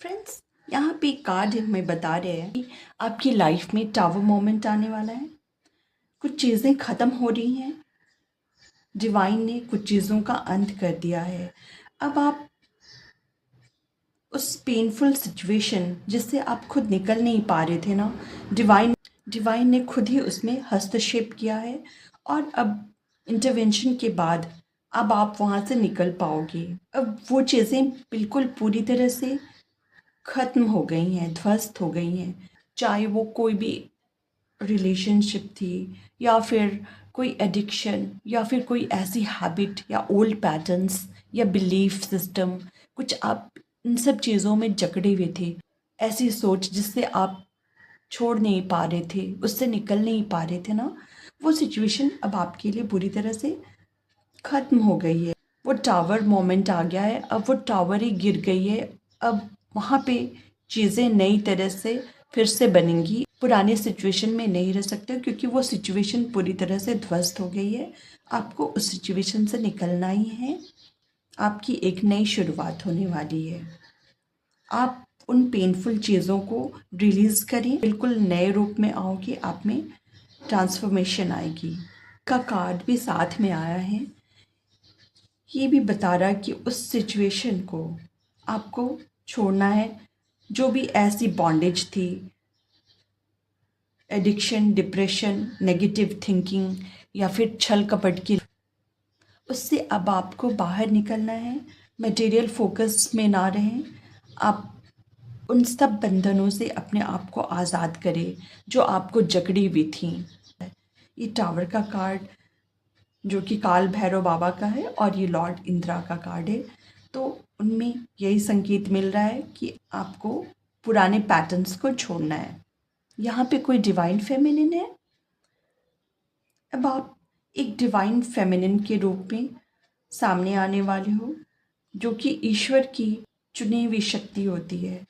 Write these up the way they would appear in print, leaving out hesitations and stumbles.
Friends, यहाँ पे एक कार्ड हमें बता रहे हैं कि आपकी लाइफ में टावर मोमेंट आने वाला है। कुछ चीज़ें ख़त्म हो रही हैं। डिवाइन ने कुछ चीज़ों का अंत कर दिया है। अब आप उस पेनफुल सिचुएशन जिससे आप खुद निकल नहीं पा रहे थे ना, डिवाइन ने खुद ही उसमें हस्तक्षेप किया है। और अब इंटरवेंशन के बाद अब आप वहाँ से निकल पाओगे। अब वो चीज़ें बिल्कुल पूरी तरह से ख़त्म हो गई हैं, ध्वस्त हो गई हैं। चाहे वो कोई भी रिलेशनशिप थी, या फिर कोई एडिक्शन, या फिर कोई ऐसी हैबिट या ओल्ड पैटर्न्स या बिलीफ सिस्टम, कुछ आप इन सब चीज़ों में जकड़े हुए थे। ऐसी सोच जिससे आप छोड़ नहीं पा रहे थे, उससे निकल नहीं पा रहे थे ना, वो सिचुएशन अब आपके लिए बुरी तरह से ख़त्म हो गई है। वो टावर मोमेंट आ गया है। अब वो टावर ही गिर गई है। अब वहाँ पे चीज़ें नई तरह से फिर से बनेंगी। पुराने सिचुएशन में नहीं रह सकते क्योंकि वो सिचुएशन पूरी तरह से ध्वस्त हो गई है। आपको उस सिचुएशन से निकलना ही है। आपकी एक नई शुरुआत होने वाली है। आप उन पेनफुल चीज़ों को रिलीज़ करें, बिल्कुल नए रूप में आओगे, आप में ट्रांसफॉर्मेशन आएगी। का कार्ड भी साथ में आया है। ये भी बता रहा है कि उस सिचुएशन को आपको छोड़ना है। जो भी ऐसी बॉन्डेज थी, एडिक्शन, डिप्रेशन, नेगेटिव थिंकिंग या फिर छल कपट की, उससे अब आपको बाहर निकलना है। मटेरियल फोकस में ना रहें। आप उन सब बंधनों से अपने आप को आज़ाद करें जो आपको जकड़ी हुई थी। ये टावर का कार्ड जो कि काल भैरव बाबा का है और ये लॉर्ड इंदिरा का कार्ड है। तो उनमें यही संकेत मिल रहा है कि आपको पुराने पैटर्न्स को छोड़ना है। यहाँ पे कोई डिवाइन फेमिनिन है। अब आप एक डिवाइन फेमिनिन के रूप में सामने आने वाले हो, जो कि ईश्वर की चुनी हुई शक्ति होती है।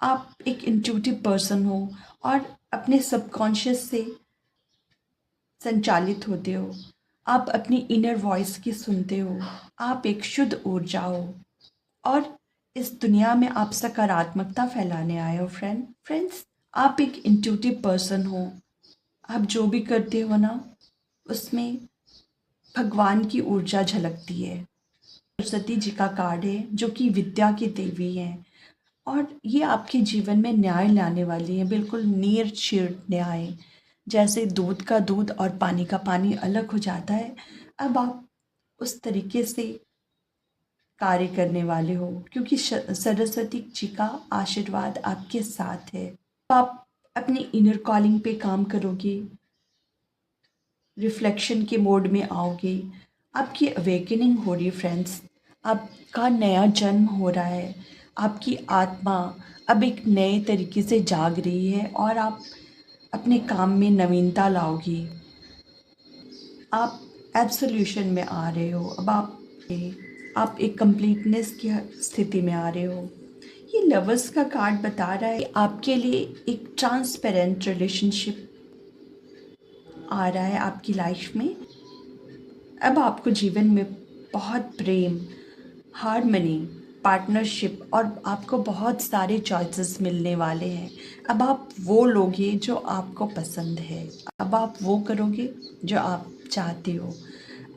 आप एक इंट्यूटिव पर्सन हो और अपने सबकॉन्शियस से संचालित होते हो। आप अपनी इनर वॉइस की सुनते हो। आप एक शुद्ध ऊर्जा हो और इस दुनिया में आप सकारात्मकता फैलाने आए हो। फ्रेंड्स, आप एक इंट्यूटिव पर्सन हो। आप जो भी करते हो ना, उसमें भगवान की ऊर्जा झलकती है। सरस्वती जी का कार्ड है जो कि विद्या की देवी हैं और ये आपके जीवन में न्याय लाने वाली है। बिल्कुल निर्चिर न्याय। जैसे दूध का दूध और पानी का पानी अलग हो जाता है, अब आप उस तरीके से कार्य करने वाले हो क्योंकि सरस्वती जी का आशीर्वाद आपके साथ है। आप अपनी इनर कॉलिंग पे काम करोगे, रिफ्लेक्शन के मोड में आओगे। आपकी अवेकनिंग हो रही है फ्रेंड्स। आपका नया जन्म हो रहा है। आपकी आत्मा अब एक नए तरीके से जाग रही है और आप अपने काम में नवीनता लाओगी। आप एब्सोल्यूशन में आ रहे हो। अब आप एक कंप्लीटनेस की स्थिति में आ रहे हो। ये लवर्स का कार्ड बता रहा है आपके लिए एक ट्रांसपेरेंट रिलेशनशिप आ रहा है आपकी लाइफ में। अब आपको जीवन में बहुत प्रेम, हार्मनी, पार्टनरशिप और आपको बहुत सारे चॉइसेस मिलने वाले हैं। अब आप वो लोगे जो आपको पसंद है। अब आप वो करोगे जो आप चाहते हो।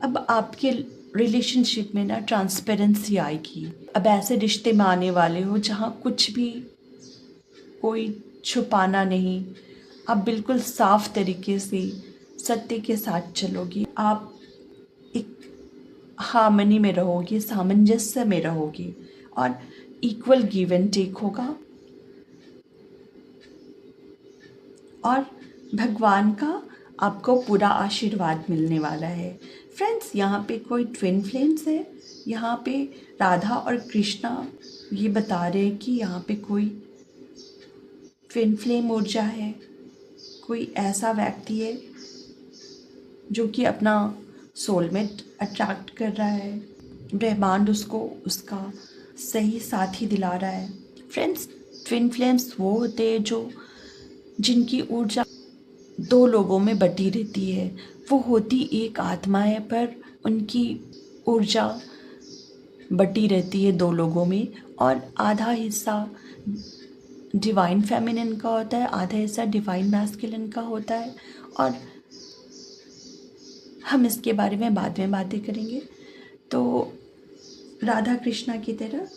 अब आपके रिलेशनशिप में ना ट्रांसपेरेंसी आएगी। अब ऐसे रिश्ते में आने वाले हो जहाँ कुछ भी कोई छुपाना नहीं। आप बिल्कुल साफ तरीके से सत्य के साथ चलोगी। आप एक हार्मनी में रहोगे, सामंजस्य में रहोगे और इक्वल गिव एंड टेक होगा और भगवान का आपको पूरा आशीर्वाद मिलने वाला है। फ्रेंड्स, यहाँ पे कोई ट्विन फ्लेम्स है। यहाँ पे राधा और कृष्णा ये बता रहे हैं कि यहाँ पे कोई ट्विन फ्लेम ऊर्जा है। कोई ऐसा व्यक्ति है जो कि अपना सोलमेट अट्रैक्ट कर रहा है। ब्रह्मांड उसको उसका सही साथी दिला रहा है। फ्रेंड्स, ट्विन फ्लेम्स वो होते हैं जो जिनकी ऊर्जा दो लोगों में बटी रहती है। वो होती एक आत्मा है पर उनकी ऊर्जा बटी रहती है दो लोगों में और आधा हिस्सा डिवाइन फेमिनिन का होता है, आधा हिस्सा डिवाइन मैस्कुलिन का होता है। और हम इसके बारे में बाद में बातें करेंगे। तो राधा कृष्णा की तरह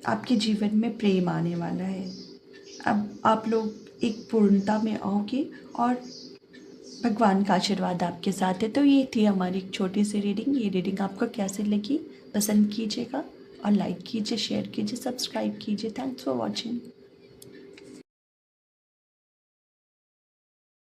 आपके जीवन में प्रेम आने वाला है। अब आप लोग एक पूर्णता में आओगे और भगवान का आशीर्वाद आपके साथ है। तो ये थी हमारी एक छोटी सी रीडिंग। ये रीडिंग आपको कैसे लगी पसंद कीजिएगा और लाइक कीजिए, शेयर कीजिए, सब्सक्राइब कीजिए। Thanks for watching.